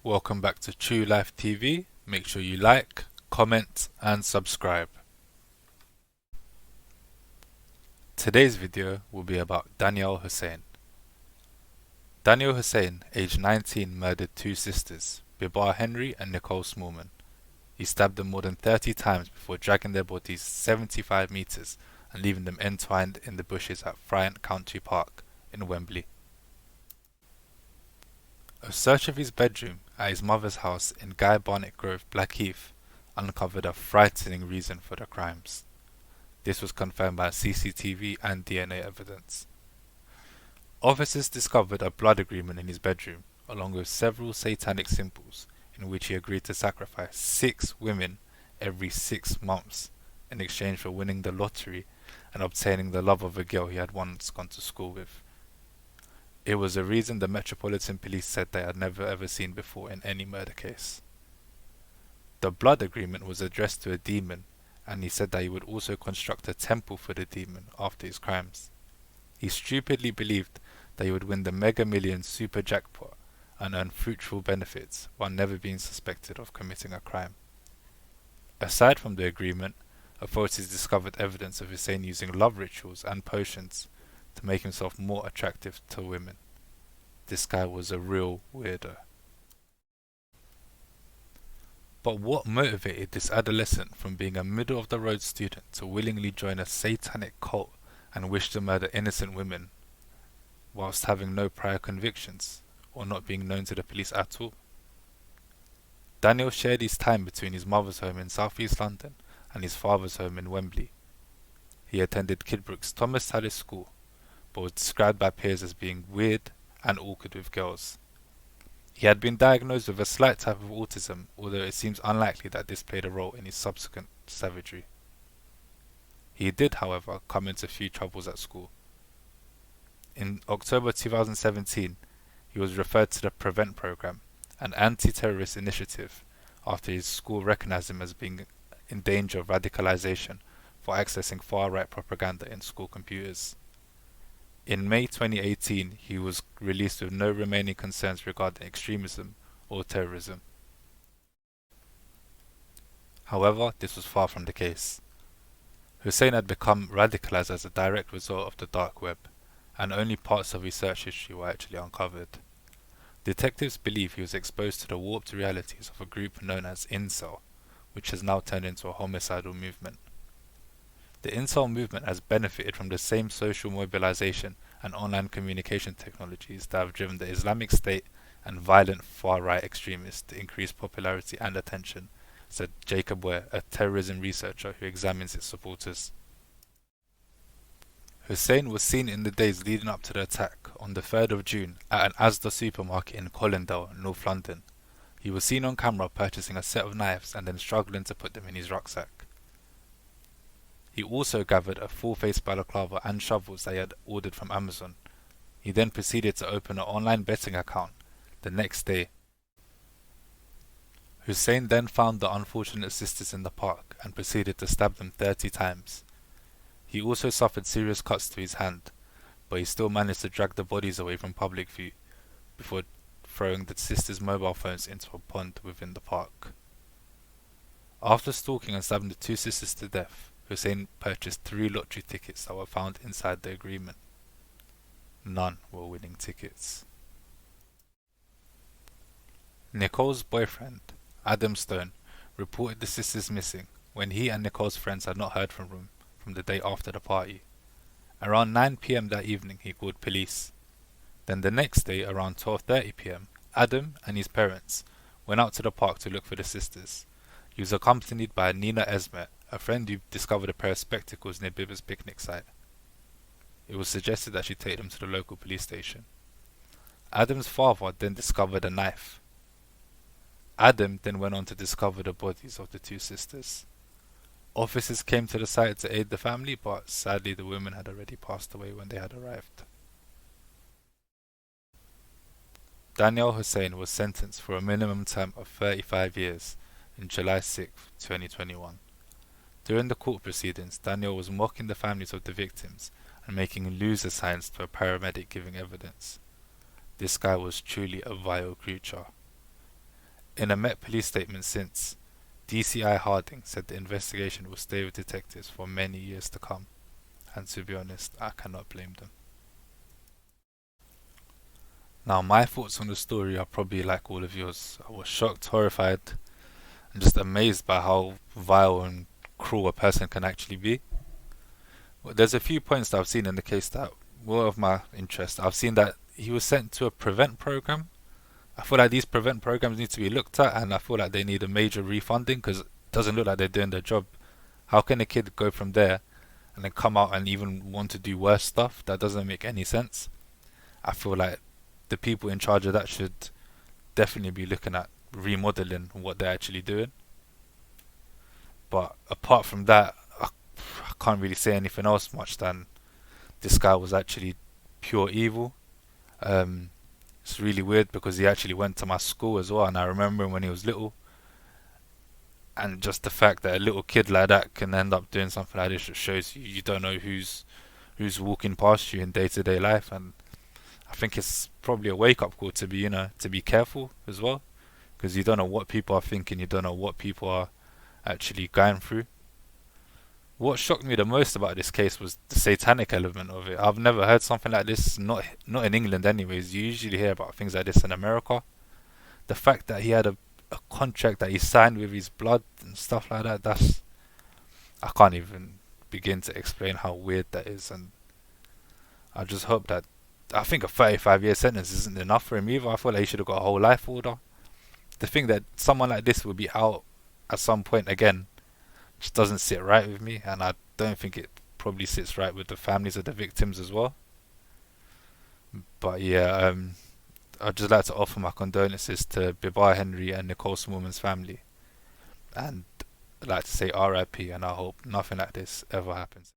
Welcome back to True Life TV. Make sure you like, comment and subscribe. Today's video will be about Danyaal Hussein. Danyaal Hussein, aged 19, murdered two sisters, Bibaa Henry and Nicole Smallman. He stabbed them more than 30 times before dragging their bodies 75 meters and leaving them entwined in the bushes at Friant Country Park in Wembley. A search of his bedroom at his mother's house in Guy Barnett Grove, Blackheath, uncovered a frightening reason for the crimes. This was confirmed by CCTV and DNA evidence. Officers discovered a blood agreement in his bedroom, along with several satanic symbols, in which he agreed to sacrifice 6 women every 6 months in exchange for winning the lottery and obtaining the love of a girl he had once gone to school with. It was a reason the Metropolitan Police said they had never ever seen before in any murder case. The blood agreement was addressed to a demon, and he said that he would also construct a temple for the demon after his crimes. He stupidly believed that he would win the Mega Millions super jackpot and earn fruitful benefits while never being suspected of committing a crime. Aside from the agreement, authorities discovered evidence of Hussein using love rituals and potions to make himself more attractive to women. This guy was a real weirdo. But what motivated this adolescent from being a middle-of-the-road student to willingly join a satanic cult and wish to murder innocent women, whilst having no prior convictions, or not being known to the police at all? Danyaal shared his time between his mother's home in South East London and his father's home in Wembley. He attended Kidbrooke's Thomas Tallis School, but was described by peers as being weird and awkward with girls. He had been diagnosed with a slight type of autism, although it seems unlikely that this played a role in his subsequent savagery. He did, however, come into a few troubles at school. In October 2017, he was referred to the PREVENT program, an anti-terrorist initiative, after his school recognized him as being in danger of radicalization for accessing far-right propaganda in school computers. In May 2018, he was released with no remaining concerns regarding extremism or terrorism. However, this was far from the case. Hussein had become radicalized as a direct result of the dark web, and only parts of his search history were actually uncovered. Detectives believe he was exposed to the warped realities of a group known as Incel, which has now turned into a homicidal movement. The Incel movement has benefited from the same social mobilization and online communication technologies that have driven the Islamic State and violent far-right extremists to increase popularity and attention, said Jacob Ware, a terrorism researcher who examines its supporters. Hussein was seen in the days leading up to the attack on the 3rd of June at an Asda supermarket in Colindale, North London. He was seen on camera purchasing a set of knives and then struggling to put them in his rucksack. He also gathered a full-face balaclava and shovels that he had ordered from Amazon. He then proceeded to open an online betting account the next day. Hussein then found the unfortunate sisters in the park and proceeded to stab them 30 times. He also suffered serious cuts to his hand, but he still managed to drag the bodies away from public view before throwing the sisters' mobile phones into a pond within the park. After stalking and stabbing the two sisters to death, Hussein purchased 3 lottery tickets that were found inside the agreement. None were winning tickets. Nicole's boyfriend, Adam Stone, reported the sisters missing when he and Nicole's friends had not heard from them from the day after the party. Around 9 PM that evening he called police. Then the next day around 12:30 PM, Adam and his parents went out to the park to look for the sisters. He was accompanied by Nina Esmet, a friend who discovered a pair of spectacles near Bibaa's picnic site. It was suggested that she take them to the local police station. Adam's father then discovered a knife. Adam then went on to discover the bodies of the two sisters. Officers came to the site to aid the family, but sadly the women had already passed away when they had arrived. Danyaal Hussein was sentenced for a minimum term of 35 years in July 6, 2021. During the court proceedings, Danyaal was mocking the families of the victims and making loser signs to a paramedic giving evidence. This guy was truly a vile creature. In a Met police statement since, DCI Harding said the investigation will stay with detectives for many years to come. And to be honest, I cannot blame them. Now, my thoughts on the story are probably like all of yours. I was shocked, horrified, and just amazed by how vile and cruel a person can actually be. But there's a few points that I've seen in the case that were of my interest. I've seen that he was sent to a prevent program. I feel like these prevent programs need to be looked at, and I feel like they need a major refunding because it doesn't look like they're doing their job. How can a kid go from there and then come out and even want to do worse stuff? That doesn't make any sense. I feel like the people in charge of that should definitely be looking at remodeling what they're actually doing. But apart from that, I can't really say anything else much than this guy was actually pure evil. Um, it's really weird because he actually went to my school as well, and I remember him when he was little. And just the fact that a little kid like that can end up doing something like this just shows you don't know who's walking past you in day-to-day life. And I think it's probably a wake-up call to be careful as well, because you don't know what people are thinking, you don't know what people are actually going through. What shocked me the most about this case was the satanic element of it. I've never heard something like this, not in England anyways. You usually hear about things like this in America. The fact that he had a contract that he signed with his blood and stuff like that, I can't even begin to explain how weird that is. And I just hope that, I think a 35-year sentence isn't enough for him either. I feel like he should have got a whole life order. The thing that someone like this will be out at some point again just doesn't sit right with me, and I don't think it probably sits right with the families of the victims as well. But yeah, I'd just like to offer my condolences to Bibaa Henry and Nicole Smallman's family, and I'd like to say RIP, and I hope nothing like this ever happens.